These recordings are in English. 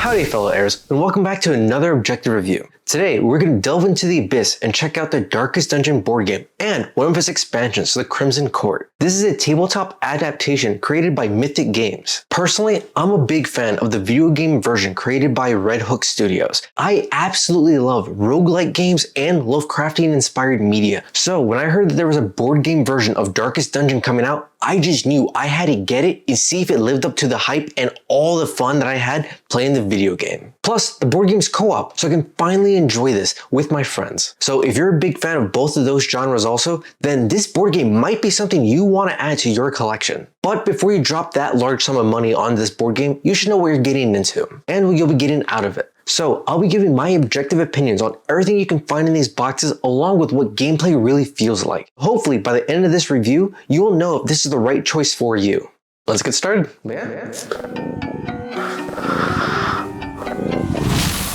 Howdy fellow heirs, and welcome back to another objective review. Today, we're going to delve into the abyss and check out the Darkest Dungeon board game and one of its expansions, the Crimson Court. This is a tabletop adaptation created by Mythic Games. Personally, I'm a big fan of the video game version created by Red Hook Studios. I absolutely love roguelike games and Lovecraftian-inspired media. So when I heard that there was a board game version of Darkest Dungeon coming out, I just knew I had to get it and see if it lived up to the hype and all the fun that I had playing the video game. Plus, the board game's co-op, so I can finally enjoy this with my friends. So if you're a big fan of both of those genres also, then this board game might be something you want to add to your collection. But before you drop that large sum of money on this board game, you should know what you're getting into and what you'll be getting out of it. So I'll be giving my objective opinions on everything you can find in these boxes along with what gameplay really feels like. Hopefully by the end of this review, you will know if this is the right choice for you. Let's get started.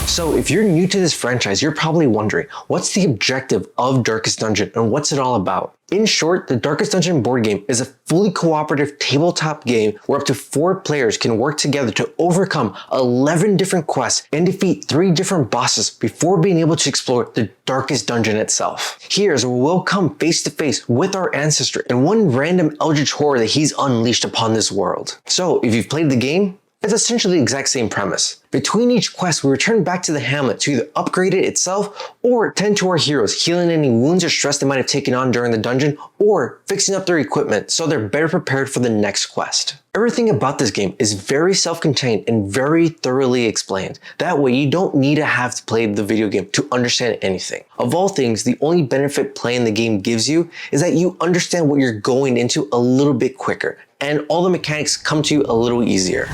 So if you're new to this franchise, you're probably wondering, what's the objective of Darkest Dungeon and what's it all about? In short, the Darkest Dungeon board game is a fully cooperative tabletop game where up to 4 players can work together to overcome 11 different quests and defeat 3 different bosses before being able to explore the Darkest Dungeon itself. Here's where we'll come face to face with our ancestor and one random eldritch horror that he's unleashed upon this world. So if you've played the game, it's essentially the exact same premise. Between each quest, we return back to the hamlet to either upgrade it itself or tend to our heroes, healing any wounds or stress they might have taken on during the dungeon, or fixing up their equipment so they're better prepared for the next quest. Everything about this game is very self-contained and very thoroughly explained. That way you don't need to have to play the video game to understand anything. Of all things, the only benefit playing the game gives you is that you understand what you're going into a little bit quicker, and all the mechanics come to you a little easier.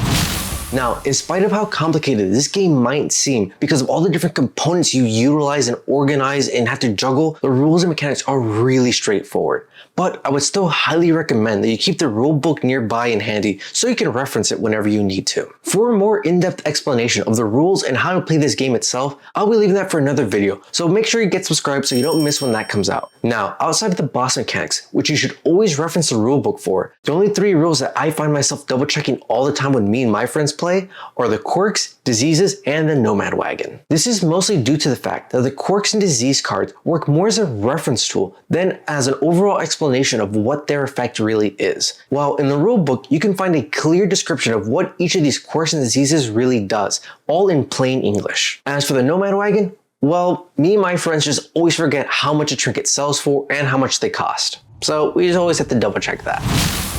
Now, in spite of how complicated this game might seem, because of all the different components you utilize and organize and have to juggle, the rules and mechanics are really straightforward. But I would still highly recommend that you keep the rulebook nearby and handy so you can reference it whenever you need to. For a more in-depth explanation of the rules and how to play this game itself, I'll be leaving that for another video, so make sure you get subscribed so you don't miss when that comes out. Now, outside of the boss mechanics, which you should always reference the rulebook for, the only 3 rules that I find myself double checking all the time when me and my friends play are the quirks, diseases, and the nomad wagon. This is mostly due to the fact that the quirks and disease cards work more as a reference tool than as an overall explanation of what their effect really is. While in the rulebook, you can find a clear description of what each of these quirks and diseases really does, all in plain English. As for the nomad wagon, well, me and my friends just always forget how much a trinket sells for and how much they cost. So we just always have to double check that.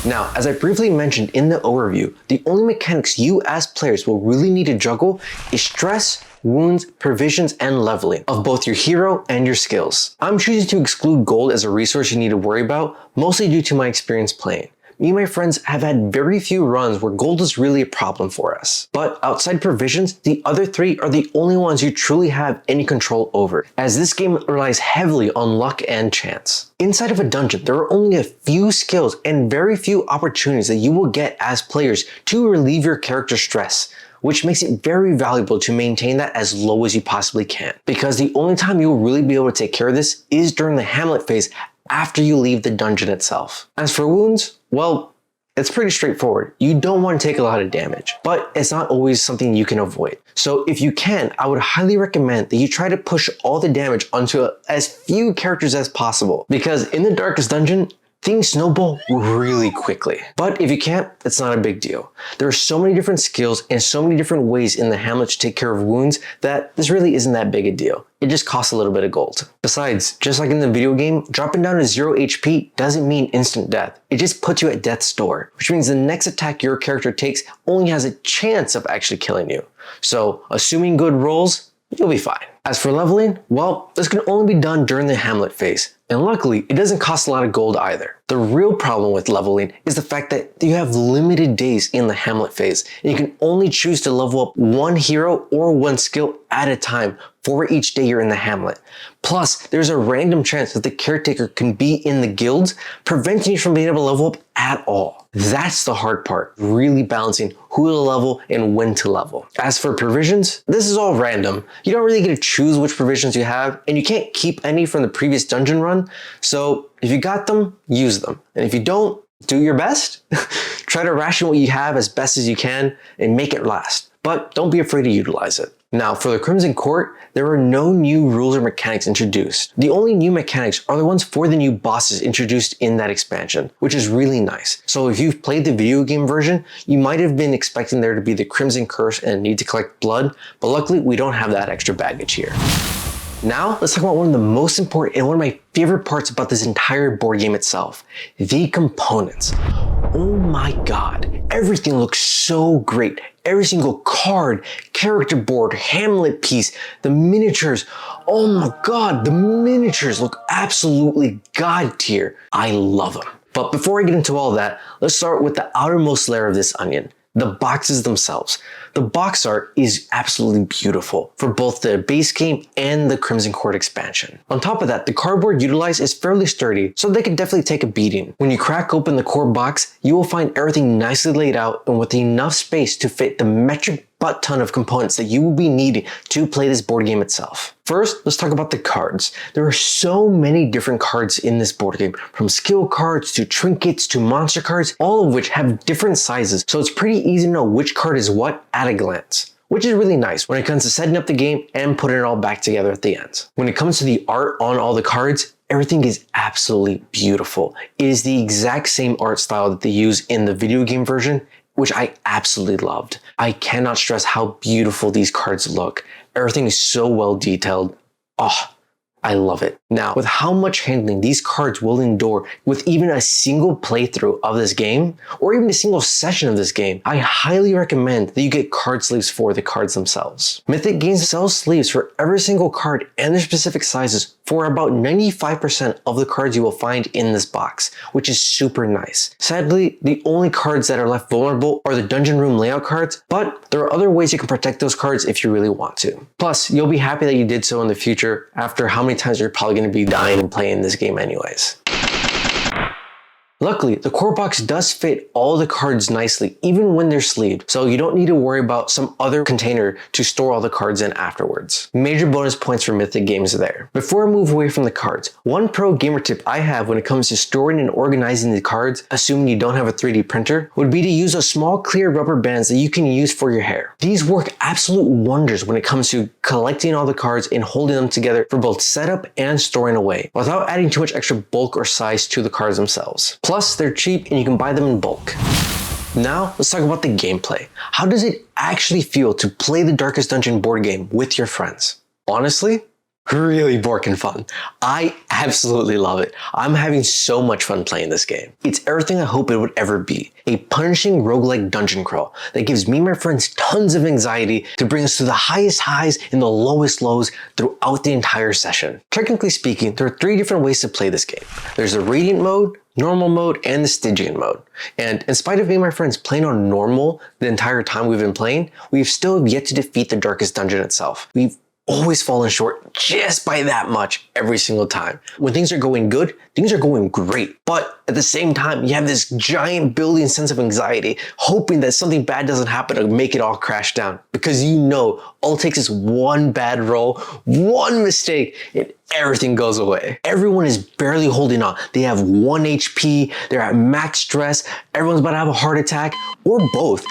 Now, as I briefly mentioned in the overview, the only mechanics you as players will really need to juggle is stress, wounds, provisions, and leveling of both your hero and your skills. I'm choosing to exclude gold as a resource you need to worry about, mostly due to my experience playing. Me and my friends have had very few runs where gold is really a problem for us. But outside provisions, the other 3 are the only ones you truly have any control over, as this game relies heavily on luck and chance. Inside of a dungeon, there are only a few skills and very few opportunities that you will get as players to relieve your character's stress, which makes it very valuable to maintain that as low as you possibly can. Because the only time you will really be able to take care of this is during the hamlet phase after you leave the dungeon itself. As for wounds, well, it's pretty straightforward. You don't want to take a lot of damage, but it's not always something you can avoid. So if you can, I would highly recommend that you try to push all the damage onto as few characters as possible, because in the Darkest Dungeon, things snowball really quickly. But if you can't, it's not a big deal. There are so many different skills and so many different ways in the hamlet to take care of wounds that this really isn't that big a deal. It just costs a little bit of gold. Besides, just like in the video game, dropping down to 0 HP doesn't mean instant death. It just puts you at death's door, which means the next attack your character takes only has a chance of actually killing you. So, assuming good rolls, you'll be fine. As for leveling, well, this can only be done during the hamlet phase. And luckily, it doesn't cost a lot of gold either. The real problem with leveling is the fact that you have limited days in the hamlet phase, and you can only choose to level up 1 hero or 1 skill at a time for each day you're in the hamlet. Plus, there's a random chance that the caretaker can be in the guilds, preventing you from being able to level up at all. That's the hard part, really balancing who to level and when to level. As for provisions, this is all random. You don't really get to choose which provisions you have, and you can't keep any from the previous dungeon run, so if you got them, use them. And if you don't, do your best. Try to ration what you have as best as you can and make it last. but don't be afraid to utilize it. Now, for the Crimson Court, there are no new rules or mechanics introduced. The only new mechanics are the ones for the new bosses introduced in that expansion, which is really nice. So if you've played the video game version, you might have been expecting there to be the Crimson Curse and need to collect blood, but luckily we don't have that extra baggage here. Now, let's talk about one of the most important and one of my favorite parts about this entire board game itself, the components. Oh my god, everything looks so great. Every single card, character board, Hamlet piece, the miniatures. Oh my god, the miniatures look absolutely god tier. I love them. But before I get into all that, let's start with the outermost layer of this onion, the boxes themselves. The box art is absolutely beautiful for both the base game and the Crimson Court expansion. On top of that, the cardboard utilized is fairly sturdy, so they can definitely take a beating. When you crack open the core box, you will find everything nicely laid out and with enough space to fit the metric butt ton of components that you will be needing to play this board game itself. First, let's talk about the cards. There are so many different cards in this board game, from skill cards to trinkets to monster cards, all of which have different sizes, so it's pretty easy to know which card is what at a glance, which is really nice when it comes to setting up the game and putting it all back together at the end. When it comes to the art on all the cards, everything is absolutely beautiful. It is the exact same art style that they use in the video game version, which I absolutely loved. I cannot stress how beautiful these cards look. Everything is so well detailed. Oh, I love it. Now, with how much handling these cards will endure with even a single playthrough of this game, or even a single session of this game, I highly recommend that you get card sleeves for the cards themselves. Mythic Games sells sleeves for every single card and their specific sizes for about 95% of the cards you will find in this box, which is super nice. Sadly, the only cards that are left vulnerable are the dungeon room layout cards, but there are other ways you can protect those cards if you really want to. Plus, you'll be happy that you did so in the future after how many times you're probably going to be dying and playing this game anyways. Luckily, the core box does fit all the cards nicely, even when they're sleeved, so you don't need to worry about some other container to store all the cards in afterwards. Major bonus points for Mythic Games there. Before I move away from the cards, one pro gamer tip I have when it comes to storing and organizing the cards, assuming you don't have a 3D printer, would be to use a small clear rubber bands that you can use for your hair. These work absolute wonders when it comes to collecting all the cards and holding them together for both setup and storing away, without adding too much extra bulk or size to the cards themselves. Plus, they're cheap and you can buy them in bulk. Now, let's talk about the gameplay. How does it actually feel to play the Darkest Dungeon board game with your friends? Honestly, really borkin' fun. I absolutely love it. I'm having so much fun playing this game. It's everything I hope it would ever be. A punishing roguelike dungeon crawl that gives me and my friends tons of anxiety to bring us to the highest highs and the lowest lows throughout the entire session. Technically speaking, there are 3 different ways to play this game. There's the Radiant mode, normal mode, and the Stygian mode. And in spite of me and my friends playing on normal the entire time we've been playing, we've still yet to defeat the Darkest Dungeon itself. We've always fallen short just by that much every single time. When things are going good, things are going great. But at the same time, you have this giant building sense of anxiety, hoping that something bad doesn't happen to make it all crash down. Because you know, all it takes is one bad roll, one mistake, and everything goes away. Everyone is barely holding on. They have 1 HP, they're at max stress, everyone's about to have a heart attack, or both.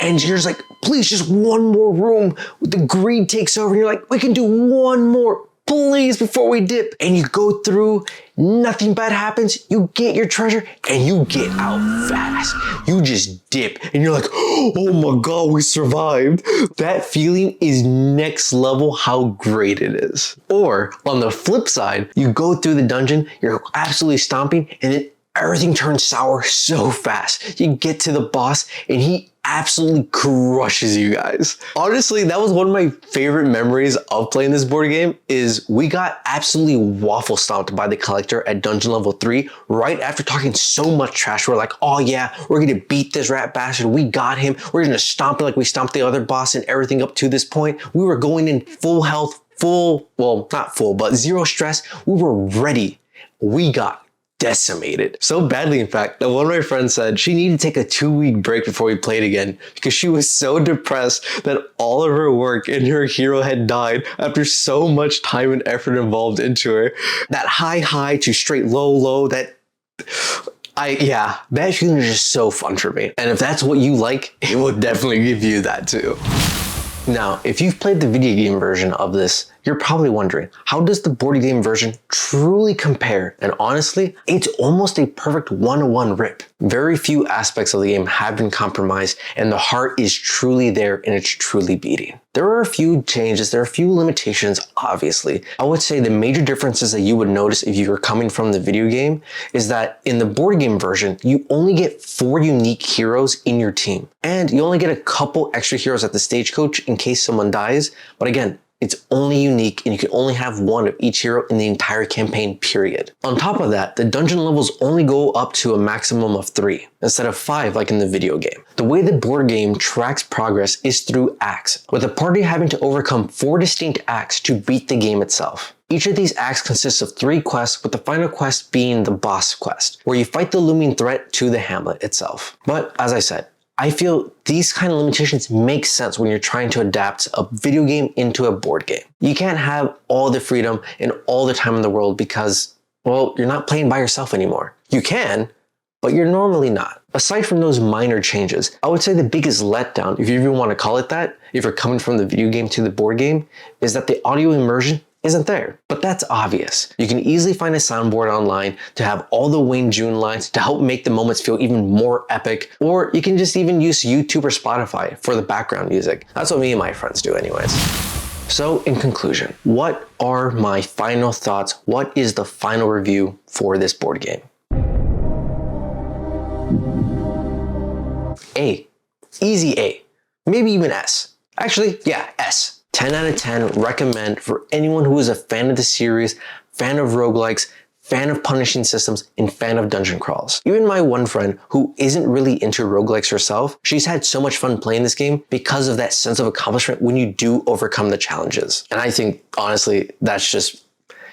And you're just like, please, just one more room. The greed takes over and you're like, we can do one more, please, before we dip. And you go through, nothing bad happens, you get your treasure, and you get out fast. You just dip, and you're like, oh my god, we survived. That feeling is next level how great it is. Or, on the flip side, you go through the dungeon, you're absolutely stomping, and then everything turns sour so fast. You get to the boss, and he absolutely crushes you guys. Honestly, that was one of my favorite memories of playing this board game is we got absolutely waffle stomped by the collector at dungeon level 3 right after talking so much trash. We're like, oh yeah, we're gonna beat this rat bastard. We got him. We're gonna stomp it like we stomped the other boss and everything up to this point. We were going in full health, well, not full, but 0 stress. We were ready. We got decimated. So badly, in fact, that one of my friends said she needed to take a 2-week break before we played again because she was so depressed that all of her work and her hero had died after so much time and effort involved into her. That high to straight low, that feeling is just so fun for me. And if that's what you like, it will definitely give you that too. Now, if you've played the video game version of this, you're probably wondering, how does the board game version truly compare? And honestly, it's almost a perfect one-to-one rip. Very few aspects of the game have been compromised, and the heart is truly there and it's truly beating. There are a few changes, there are a few limitations, obviously. I would say the major differences that you would notice if you were coming from the video game is that in the board game version, you only get 4 unique heroes in your team. And you only get a couple extra heroes at the stagecoach in case someone dies. But again, it's only unique and you can only have 1 of each hero in the entire campaign period. On top of that, the dungeon levels only go up to a maximum of 3 instead of 5 like in the video game. The way the board game tracks progress is through acts, with the party having to overcome 4 distinct acts to beat the game itself. Each of these acts consists of 3 quests, with the final quest being the boss quest, where you fight the looming threat to the hamlet itself. But as I said, I feel these kind of limitations make sense when you're trying to adapt a video game into a board game. You can't have all the freedom and all the time in the world because, well, you're not playing by yourself anymore. You can, but you're normally not. Aside from those minor changes, I would say the biggest letdown, if you even want to call it that, if you're coming from the video game to the board game, is that the audio immersion isn't there. But that's obvious. You can easily find a soundboard online to have all the Wayne June lines to help make the moments feel even more epic, or you can just even use YouTube or Spotify for the background music. That's what me and my friends do anyways. So in conclusion, what are my final thoughts? What is the final review for this board game? A. Easy A. Maybe even S. Actually, yeah, S. 10 out of 10, recommend for anyone who is a fan of the series, fan of roguelikes, fan of punishing systems, and fan of dungeon crawls. Even my one friend who isn't really into roguelikes herself, she's had so much fun playing this game because of that sense of accomplishment when you do overcome the challenges. And I think, honestly, that's just,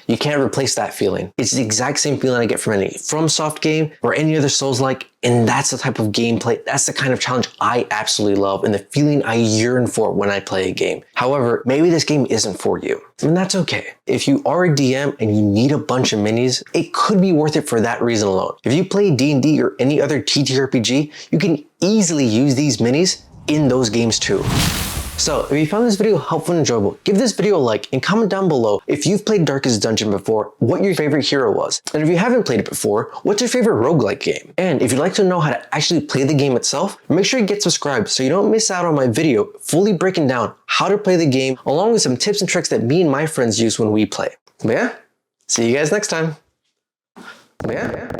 you can't replace that feeling. It's the exact same feeling I get from any FromSoft game or any other Souls-like, and that's the type of gameplay, that's the kind of challenge I absolutely love and the feeling I yearn for when I play a game. However, maybe this game isn't for you, and that's okay. If you are a DM and you need a bunch of minis, it could be worth it for that reason alone. If you play D&D or any other TTRPG, you can easily use these minis in those games too. So if you found this video helpful and enjoyable, give this video a like and comment down below if you've played Darkest Dungeon before, what your favorite hero was. And if you haven't played it before, what's your favorite roguelike game? And if you'd like to know how to actually play the game itself, make sure you get subscribed so you don't miss out on my video fully breaking down how to play the game, along with some tips and tricks that me and my friends use when we play. But yeah, see you guys next time. But yeah.